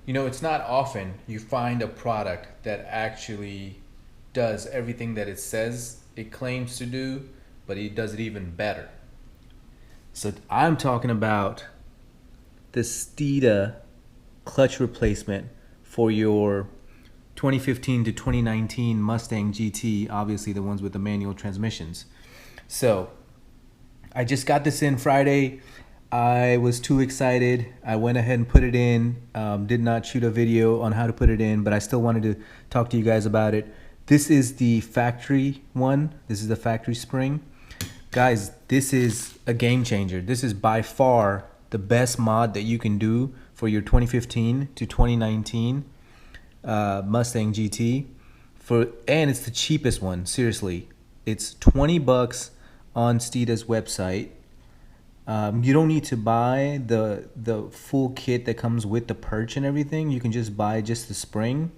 You know, it's not often you find a product that actually does everything that it says it claims to do, but it does it even better. So I'm talking about the Steeda clutch replacement for your 2015 to 2019 Mustang GT, obviously the ones with the manual transmissions. So I just got this in Friday. I was too excited. I went ahead and put it in. Did not shoot a video on how to put it in, but I still wanted to talk to you guys about it. This is the factory one. This is the factory spring. Guys, this is a game changer. This is by far the best mod that you can do for your 2015 to 2019 Mustang GT. And it's the cheapest one, seriously. It's 20 bucks on Steeda's website. You don't need to buy the full kit that comes with the perch and everything. You can just buy just the spring.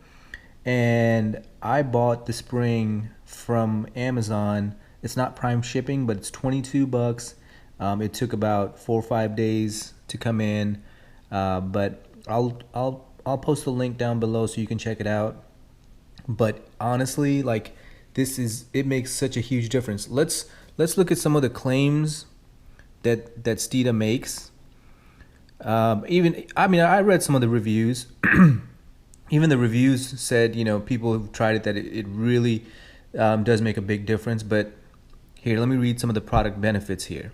And I bought the spring from Amazon. It's not prime shipping, but it's 22 bucks. It took about 4 or 5 days to come in, but I'll post the link down below so you can check it out. But honestly, like, it makes such a huge difference. Let's look at some of the claims that Steeda makes. I read some of the reviews. Even the reviews said, you know, people who've tried it, that it really does make a big difference. But here, let me read some of the product benefits here.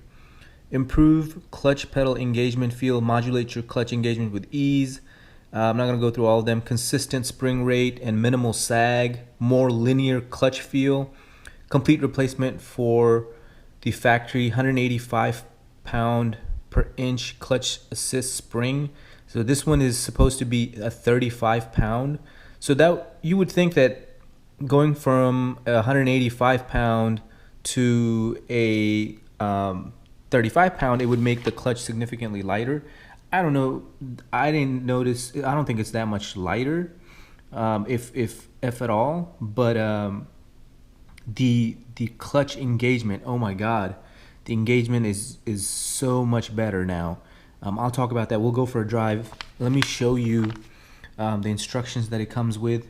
Improve clutch pedal engagement feel, modulate your clutch engagement with ease. I'm not going to go through all of them. Consistent spring rate and minimal sag, more linear clutch feel. Complete replacement for the factory 185 pound per inch clutch assist spring. So this one is supposed to be a 35 pound. So that you would think that going from a 185 pound to a 35 pound, it would make the clutch significantly lighter. I don't know. I didn't notice. I don't think it's that much lighter, if at all. But the clutch engagement. Oh my God, the engagement is so much better now. I'll talk about that. We'll go for a drive. Let me show you the instructions that it comes with.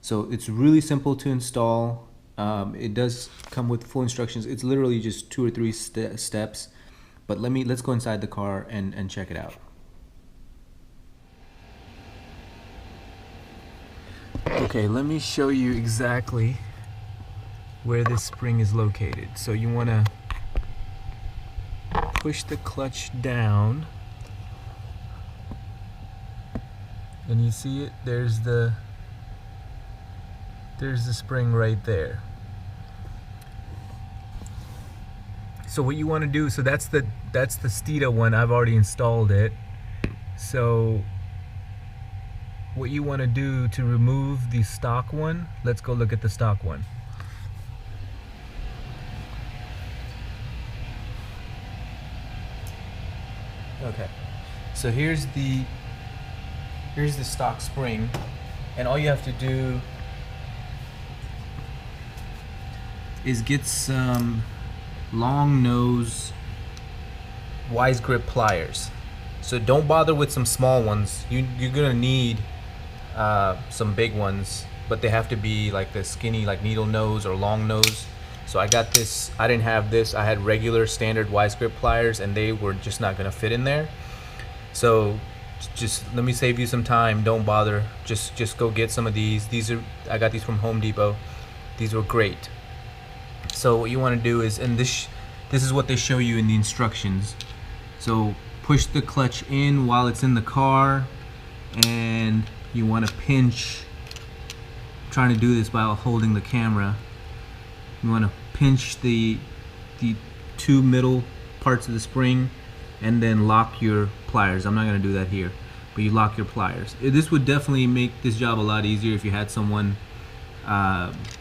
So it's really simple to install. It does come with full instructions. It's literally just 2 or 3 steps. But let's go inside the car and check it out. Okay, let me show you exactly where this spring is located. So you want to push the clutch down, and you see it, there's the spring right there. So what you want to do, so that's the Steeda one. I've already installed it. So what you want to do to remove the stock one, let's go look at the stock one. Okay, so here's the stock spring, and all you have to do is get some long nose wise grip pliers. So don't bother with some small ones. You're gonna need some big ones, but they have to be like the skinny, like needle nose or long nose. So I got this. I didn't have this. I had regular standard wise grip pliers, and they were just not gonna fit in there. So just let me save you some time. Don't bother. Just go get some of these. I got these from Home Depot. These were great. So what you want to do is, and this is what they show you in the instructions. So push the clutch in while it's in the car, and you want to pinch. I'm trying to do this while holding the camera. You want to pinch the 2 middle parts of the spring, and then lock your pliers. I'm not going to do that here, but you lock your pliers. This would definitely make this job a lot easier if you had someone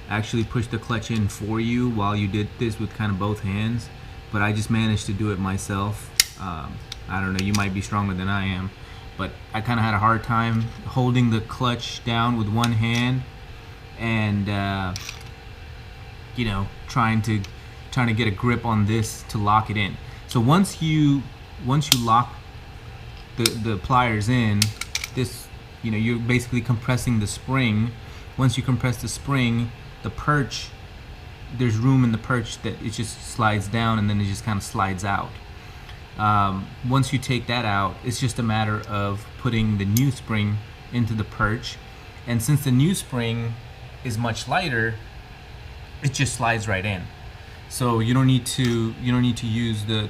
actually push the clutch in for you while you did this with kind of both hands. But I just managed to do it myself. I don't know, you might be stronger than I am, but I kind of had a hard time holding the clutch down with one hand, and you know, trying to get a grip on this to lock it in. So once you lock the pliers in, this You know, you're basically compressing the spring. Once you compress the spring, the perch, there's room in the perch that it just slides down and then it just kind of slides out. Once you take that out, it's just a matter of putting the new spring into the perch, and since the new spring is much lighter, it just slides right in. So you don't need to use the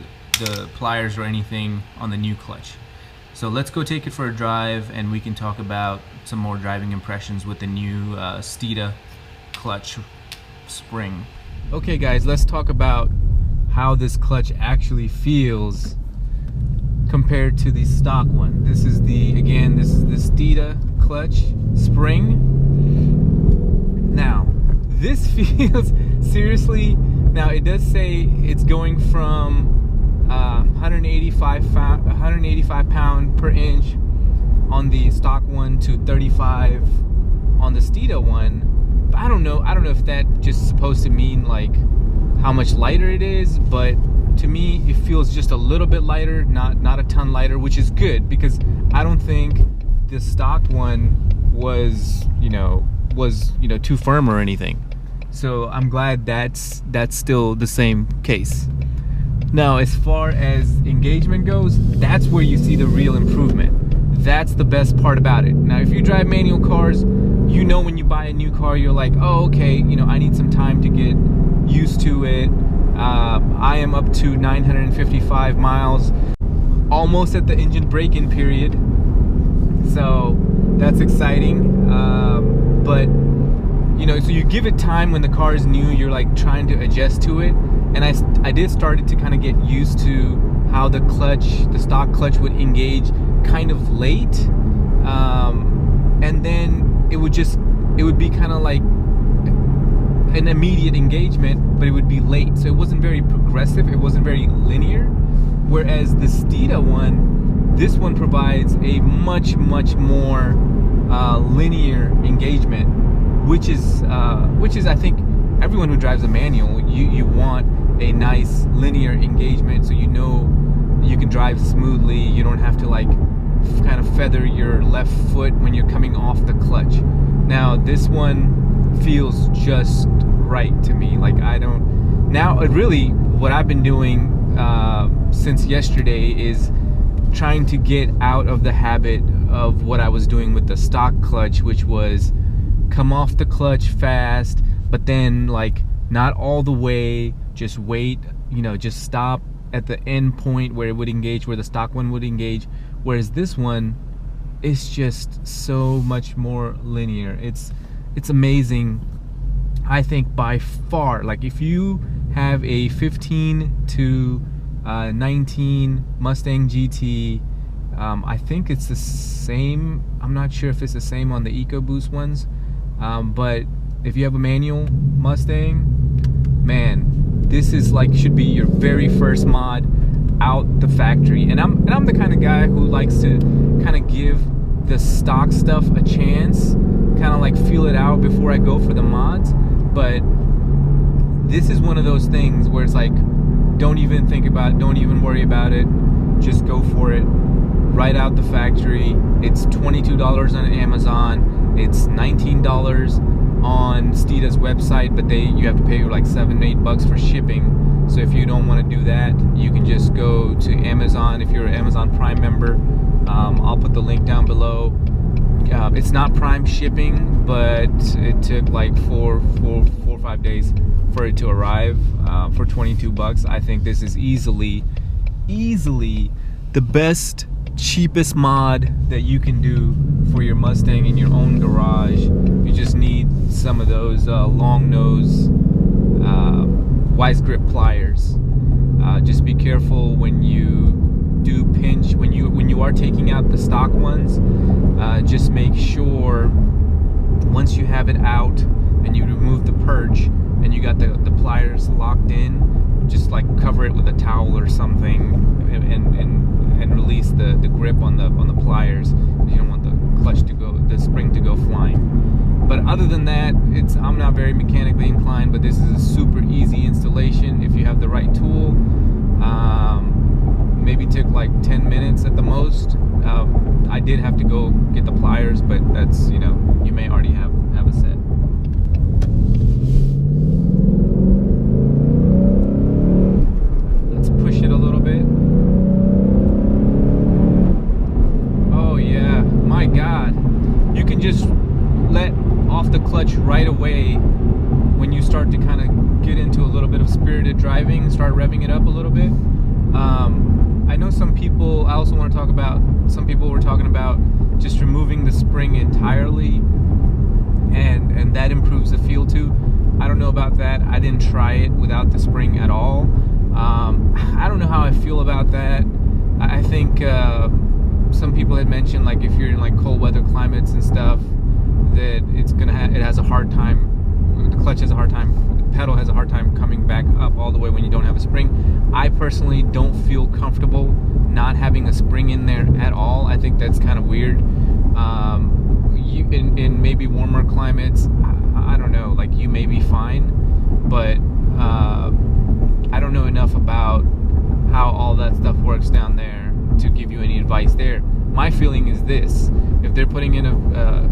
pliers or anything on the new clutch. So let's go take it for a drive, and we can talk about some more driving impressions with the new Steeda clutch spring. Okay guys, let's talk about how this clutch actually feels compared to the stock one. This is the Steeda clutch spring. Now, this feels, seriously, now it does say it's going from 185 pound per inch on the stock one to 35 on the Steeda one. But I don't know if that just supposed to mean like how much lighter it is, but to me it feels just a little bit lighter, not a ton lighter, which is good because I don't think the stock one was too firm or anything. So I'm glad that's still the same case. Now, as far as engagement goes, that's where you see the real improvement. That's the best part about it. Now, if you drive manual cars, you know when you buy a new car, you're like, oh, okay, I need some time to get used to it. I am up to 955 miles, almost at the engine break-in period. So that's exciting. But so you give it time when the car is new, you're like trying to adjust to it. And I did started to kind of get used to how the stock clutch would engage kind of late. And then it would be kind of like an immediate engagement, but it would be late. So it wasn't very progressive, it wasn't very linear. Whereas the Steeda one, this one provides a much more linear engagement, which is I think everyone who drives a manual, you want a nice linear engagement, so you can drive smoothly. You don't have to like kind of feather your left foot when you're coming off the clutch. Now this one feels just right to me. Like what I've been doing since yesterday is trying to get out of the habit of what I was doing with the stock clutch, which was come off the clutch fast, but then like not all the way, just wait, just stop at the end point where it would engage, where the stock one would engage. Whereas this one is just so much more linear. It's amazing. I think by far, like if you have a 15 to 19 Mustang GT, I think it's the same. I'm not sure if it's the same on the EcoBoost ones, but if you have a manual Mustang, man, this is like should be your very first mod out the factory. And I'm the kind of guy who likes to kind of give the stock stuff a chance, kind of like feel it out before I go for the mods. But this is one of those things where it's like, don't even think about it, don't even worry about it, just go for it right out the factory. It's $22 on Amazon, it's $19 on Steeda's website, but you have to pay like $7-8 for shipping. So if you don't want to do that, you can just go to Amazon. If you're an Amazon Prime member, I'll put the link down below. It's not Prime shipping, but it took like four or 5 days for it to arrive for $22. I think this is easily the best, cheapest mod that you can do for your Mustang in your own garage. You just need some of those long nose wise grip pliers. Just be careful when you do pinch, when you are taking out the stock ones. Just make sure once you have it out and you remove the perch and you got the pliers locked in, just like cover it with a towel or something and release the grip on the pliers. You don't want the spring to go flying. But other than that, I'm not very mechanically inclined, but this is a super easy installation if you have the right tool. Maybe took like 10 minutes at the most. I did have to go get the pliers, but that's, you know, you may already have a set. Let's push it a little bit. Oh yeah, my God. You can just let off the clutch right away when you start to kind of get into a little bit of spirited driving, start revving it up a little bit. I know some people, I also want to talk about, some people were talking about just removing the spring entirely, and that improves the feel too. I don't know about that. I didn't try it without the spring at all. I don't know how I feel about that. I think some people had mentioned, like, if you're in like cold weather climates and stuff, that it's gonna it has a hard time, the clutch has a hard time, the pedal has a hard time coming back up all the way when you don't have a spring. I personally don't feel comfortable not having a spring in there at all. I think that's kind of weird. In maybe warmer climates, I don't know, like, you may be fine, but I don't know enough about how all that stuff works down there to give you any advice there. My feeling is this: if they're putting in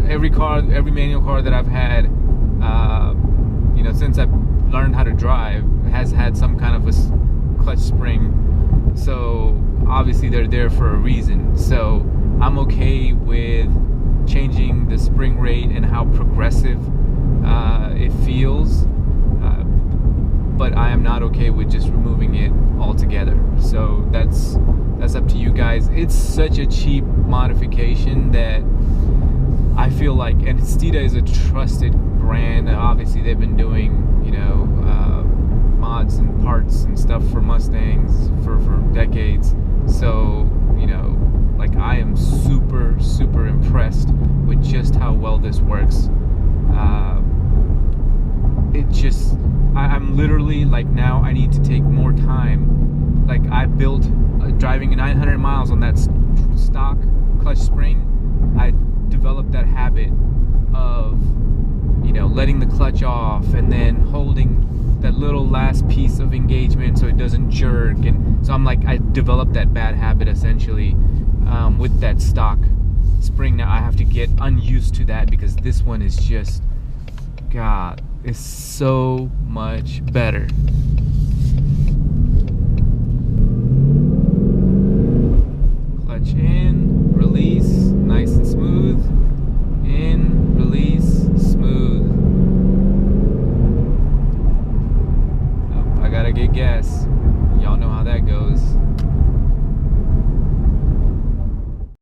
every manual car that I've had, you know, since I've learned how to drive, has had some kind of a clutch spring. So obviously they're there for a reason. So I'm okay with changing the spring rate and how progressive it feels, but I am not okay with just removing it altogether. So that's up to you guys. It's such a cheap modification that I feel like, and Steeda is a trusted brand. Obviously they've been doing, you know, mods and parts and stuff for Mustangs for decades. So, you know, like, I am super impressed with just how well this works. It just, I'm literally, like, now I need to take more time. Like, I built driving 900 miles on that stock clutch spring. I developed that habit of, you know, letting the clutch off and then holding that little last piece of engagement so it doesn't jerk. And so I'm like, I developed that bad habit essentially with that stock spring. Now I have to get unused to that, because this one is just, God, it's so much better.